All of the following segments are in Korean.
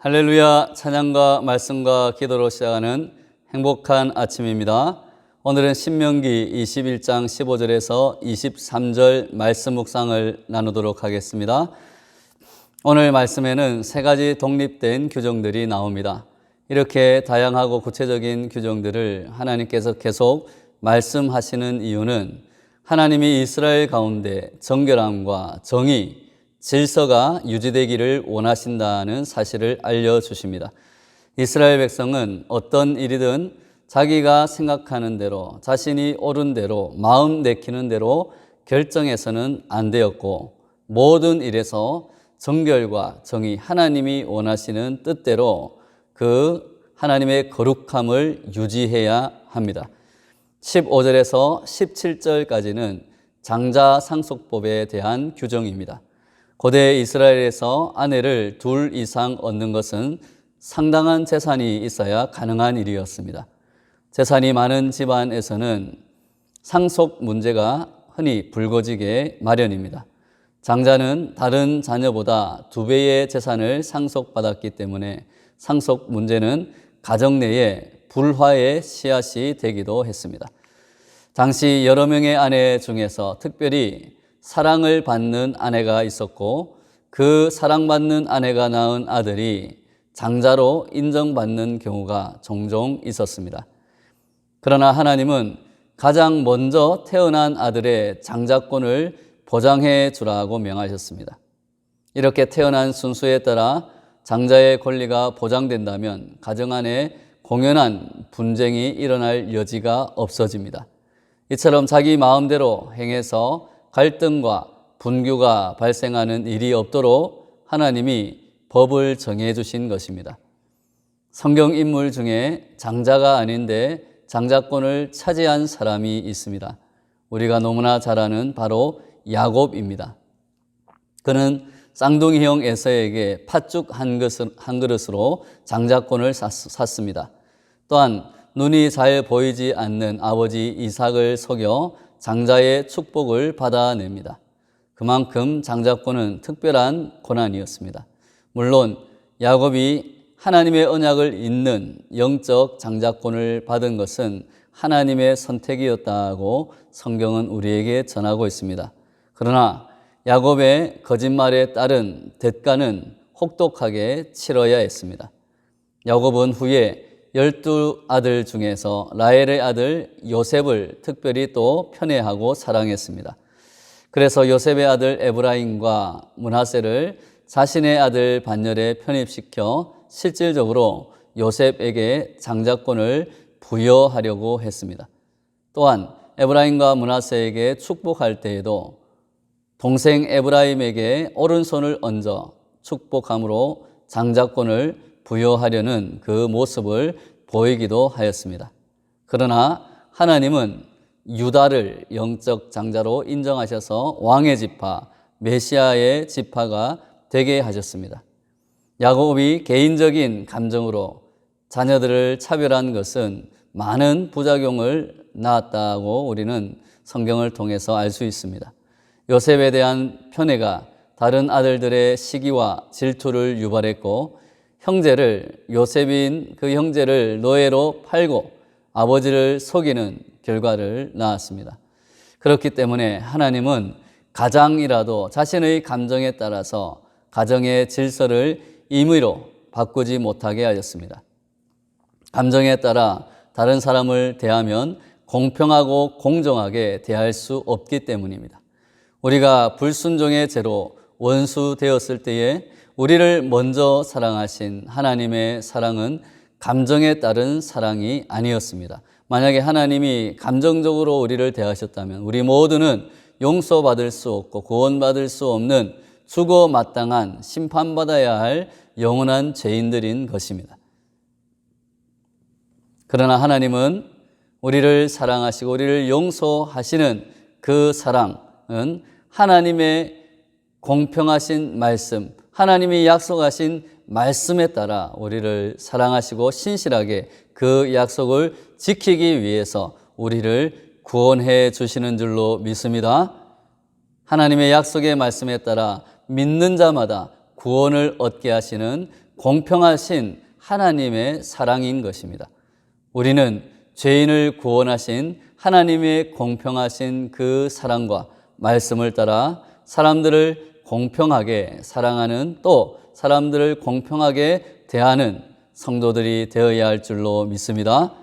할렐루야. 찬양과 말씀과 기도로 시작하는 행복한 아침입니다. 오늘은 신명기 21장 15절에서 23절 말씀 묵상을 나누도록 하겠습니다. 오늘 말씀에는 세 가지 독립된 규정들이 나옵니다. 이렇게 다양하고 구체적인 규정들을 하나님께서 계속 말씀하시는 이유는 하나님이 이스라엘 가운데 정결함과 정의, 질서가 유지되기를 원하신다는 사실을 알려주십니다. 이스라엘 백성은 어떤 일이든 자기가 생각하는 대로, 자신이 옳은 대로, 마음 내키는 대로 결정해서는 안 되었고, 모든 일에서 정결과 정의, 하나님이 원하시는 뜻대로 그 하나님의 거룩함을 유지해야 합니다. 15절에서 17절까지는 장자상속법에 대한 규정입니다. 고대 이스라엘에서 아내를 둘 이상 얻는 것은 상당한 재산이 있어야 가능한 일이었습니다. 재산이 많은 집안에서는 상속 문제가 흔히 불거지게 마련입니다. 장자는 다른 자녀보다 2배의 재산을 상속받았기 때문에 상속 문제는 가정 내에 불화의 씨앗이 되기도 했습니다. 당시 여러 명의 아내 중에서 특별히 사랑을 받는 아내가 있었고, 그 사랑받는 아내가 낳은 아들이 장자로 인정받는 경우가 종종 있었습니다. 그러나 하나님은 가장 먼저 태어난 아들의 장자권을 보장해 주라고 명하셨습니다. 이렇게 태어난 순수에 따라 장자의 권리가 보장된다면 가정 안에 공연한 분쟁이 일어날 여지가 없어집니다. 이처럼 자기 마음대로 행해서 갈등과 분규가 발생하는 일이 없도록 하나님이 법을 정해 주신 것입니다. 성경 인물 중에 장자가 아닌데 장자권을 차지한 사람이 있습니다. 우리가 너무나 잘 아는 바로 야곱입니다. 그는 쌍둥이형 에서에게 팥죽 한 그릇으로 장자권을 샀습니다. 또한 눈이 잘 보이지 않는 아버지 이삭을 속여 장자의 축복을 받아냅니다. 그만큼 장자권은 특별한 고난이었습니다. 물론 야곱이 하나님의 언약을 잇는 영적 장자권을 받은 것은 하나님의 선택이었다고 성경은 우리에게 전하고 있습니다. 그러나 야곱의 거짓말에 따른 대가는 혹독하게 치러야 했습니다. 야곱은 후에 12아들 중에서 라헬의 아들 요셉을 특별히 또 편애하고 사랑했습니다. 그래서 요셉의 아들 에브라임과 므낫세를 자신의 아들 반열에 편입시켜 실질적으로 요셉에게 장자권을 부여하려고 했습니다. 또한 에브라임과 므낫세에게 축복할 때에도 동생 에브라임에게 오른손을 얹어 축복함으로 장자권을 부여하려는 그 모습을 보이기도 하였습니다. 그러나 하나님은 유다를 영적 장자로 인정하셔서 왕의 지파, 메시아의 지파가 되게 하셨습니다. 야곱이 개인적인 감정으로 자녀들을 차별한 것은 많은 부작용을 낳았다고 우리는 성경을 통해서 알 수 있습니다. 요셉에 대한 편애가 다른 아들들의 시기와 질투를 유발했고, 요셉인 그 형제를 노예로 팔고 아버지를 속이는 결과를 낳았습니다. 그렇기 때문에 하나님은 가장이라도 자신의 감정에 따라서 가정의 질서를 임의로 바꾸지 못하게 하셨습니다. 감정에 따라 다른 사람을 대하면 공평하고 공정하게 대할 수 없기 때문입니다. 우리가 불순종의 죄로 원수 되었을 때에 우리를 먼저 사랑하신 하나님의 사랑은 감정에 따른 사랑이 아니었습니다. 만약에 하나님이 감정적으로 우리를 대하셨다면 우리 모두는 용서받을 수 없고 구원받을 수 없는 죽어 마땅한 심판받아야 할 영원한 죄인들인 것입니다. 그러나 하나님은 우리를 사랑하시고 우리를 용서하시는 그 사랑은 하나님의 공평하신 말씀, 하나님이 약속하신 말씀에 따라 우리를 사랑하시고 신실하게 그 약속을 지키기 위해서 우리를 구원해 주시는 줄로 믿습니다. 하나님의 약속의 말씀에 따라 믿는 자마다 구원을 얻게 하시는 공평하신 하나님의 사랑인 것입니다. 우리는 죄인을 구원하신 하나님의 공평하신 그 사랑과 말씀을 따라 사람들을 공평하게 사랑하는, 또 사람들을 공평하게 대하는 성도들이 되어야 할 줄로 믿습니다.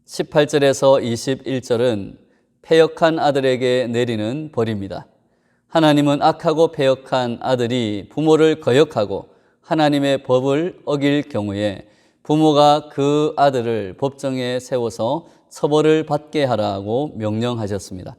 18절에서 21절은 패역한 아들에게 내리는 벌입니다. 하나님은 악하고 패역한 아들이 부모를 거역하고 하나님의 법을 어길 경우에 부모가 그 아들을 법정에 세워서 처벌을 받게 하라고 명령하셨습니다.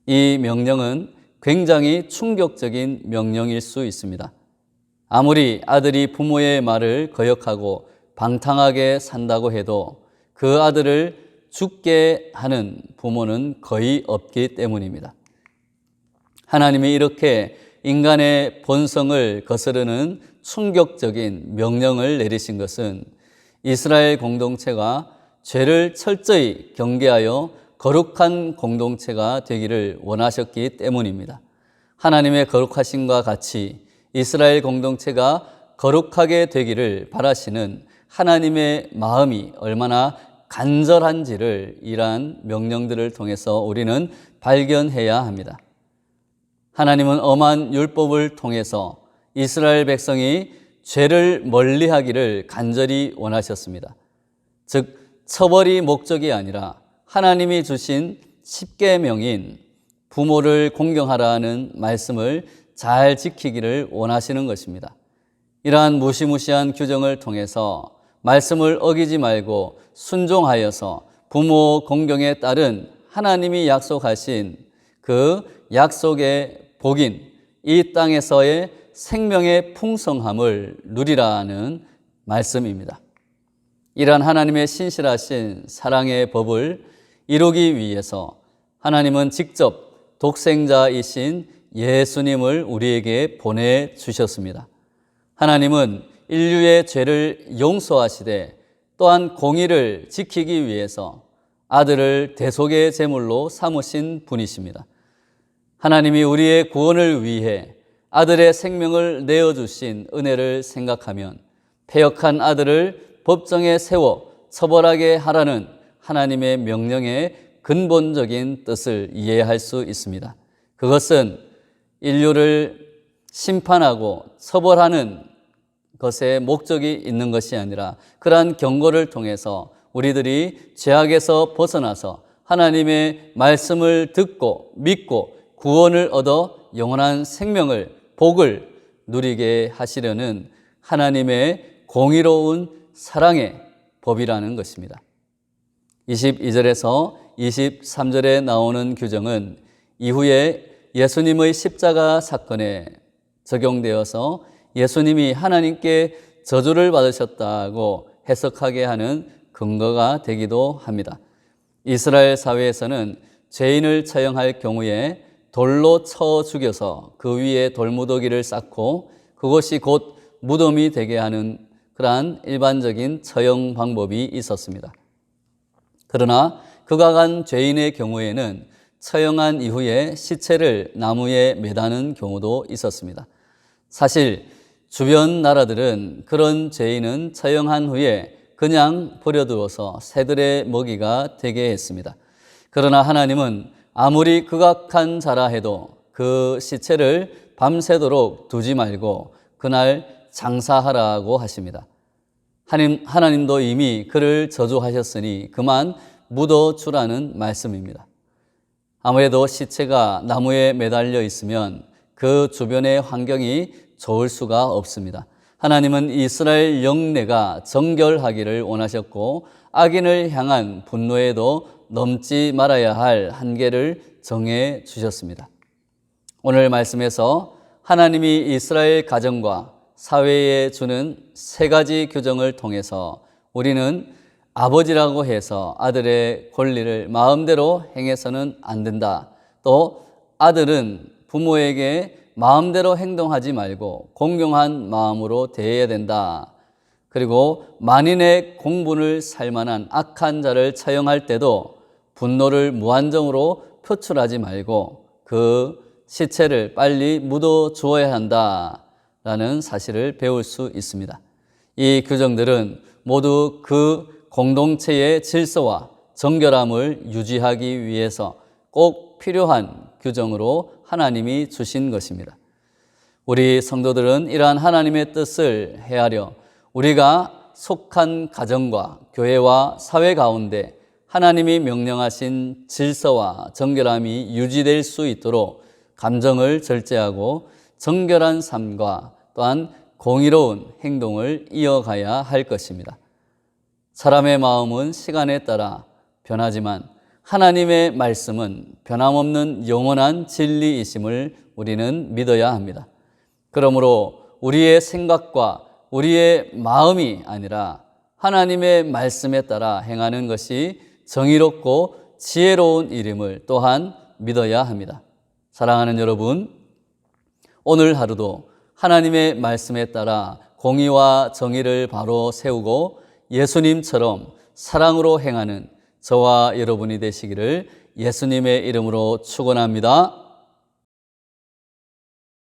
이 명령은 굉장히 충격적인 명령일 수 있습니다. 아무리 아들이 부모의 말을 거역하고 방탕하게 산다고 해도 그 아들을 죽게 하는 부모는 거의 없기 때문입니다. 하나님이 이렇게 인간의 본성을 거스르는 충격적인 명령을 내리신 것은 이스라엘 공동체가 죄를 철저히 경계하여 거룩한 공동체가 되기를 원하셨기 때문입니다. 하나님의 거룩하심과 같이 이스라엘 공동체가 거룩하게 되기를 바라시는 하나님의 마음이 얼마나 간절한지를 이러한 명령들을 통해서 우리는 발견해야 합니다. 하나님은 엄한 율법을 통해서 이스라엘 백성이 죄를 멀리하기를 간절히 원하셨습니다. 즉 처벌이 목적이 아니라 하나님이 주신 십계명인 부모를 공경하라는 말씀을 잘 지키기를 원하시는 것입니다. 이러한 무시무시한 규정을 통해서 말씀을 어기지 말고 순종하여서 부모 공경에 따른 하나님이 약속하신 그 약속의 복인 이 땅에서의 생명의 풍성함을 누리라는 말씀입니다. 이러한 하나님의 신실하신 사랑의 법을 이루기 위해서 하나님은 직접 독생자이신 예수님을 우리에게 보내주셨습니다. 하나님은 인류의 죄를 용서하시되 또한 공의를 지키기 위해서 아들을 대속의 제물로 삼으신 분이십니다. 하나님이 우리의 구원을 위해 아들의 생명을 내어주신 은혜를 생각하면 패역한 아들을 법정에 세워 처벌하게 하라는 하나님의 명령의 근본적인 뜻을 이해할 수 있습니다. 그것은 인류를 심판하고 처벌하는 것에 목적이 있는 것이 아니라 그러한 경고를 통해서 우리들이 죄악에서 벗어나서 하나님의 말씀을 듣고 믿고 구원을 얻어 영원한 생명을, 복을 누리게 하시려는 하나님의 공의로운 사랑의 법이라는 것입니다. 22절에서 23절에 나오는 규정은 이후에 예수님의 십자가 사건에 적용되어서 예수님이 하나님께 저주를 받으셨다고 해석하게 하는 근거가 되기도 합니다. 이스라엘 사회에서는 죄인을 처형할 경우에 돌로 쳐 죽여서 그 위에 돌무더기를 쌓고 그것이 곧 무덤이 되게 하는 그러한 일반적인 처형 방법이 있었습니다. 그러나 그가 간 죄인의 경우에는 처형한 이후에 시체를 나무에 매다는 경우도 있었습니다. 사실 주변 나라들은 그런 죄인은 처형한 후에 그냥 버려두어서 새들의 먹이가 되게 했습니다. 그러나 하나님은 아무리 극악한 자라 해도 그 시체를 밤새도록 두지 말고 그날 장사하라고 하십니다. 하나님도 이미 그를 저주하셨으니 그만 묻어주라는 말씀입니다. 아무래도 시체가 나무에 매달려 있으면 그 주변의 환경이 좋을 수가 없습니다. 하나님은 이스라엘 영내가 정결하기를 원하셨고 악인을 향한 분노에도 넘지 말아야 할 한계를 정해 주셨습니다. 오늘 말씀에서 하나님이 이스라엘 가정과 사회에 주는 세 가지 규정을 통해서 우리는 아버지라고 해서 아들의 권리를 마음대로 행해서는 안 된다. 또 아들은 부모에게 마음대로 행동하지 말고 공경한 마음으로 대해야 된다. 그리고 만인의 공분을 살 만한 악한 자를 처형할 때도 분노를 무한정으로 표출하지 말고 그 시체를 빨리 묻어 주어야 한다라는 사실을 배울 수 있습니다. 이 규정들은 모두 그 공동체의 질서와 정결함을 유지하기 위해서 꼭 필요한 규정으로 하나님이 주신 것입니다. 우리 성도들은 이러한 하나님의 뜻을 헤아려 우리가 속한 가정과 교회와 사회 가운데 하나님이 명령하신 질서와 정결함이 유지될 수 있도록 감정을 절제하고 정결한 삶과 또한 공의로운 행동을 이어가야 할 것입니다. 사람의 마음은 시간에 따라 변하지만 하나님의 말씀은 변함없는 영원한 진리이심을 우리는 믿어야 합니다. 그러므로 우리의 생각과 우리의 마음이 아니라 하나님의 말씀에 따라 행하는 것이 정의롭고 지혜로운 일임을 또한 믿어야 합니다. 사랑하는 여러분, 오늘 하루도 하나님의 말씀에 따라 공의와 정의를 바로 세우고 예수님처럼 사랑으로 행하는 저와 여러분이 되시기를 예수님의 이름으로 축원합니다.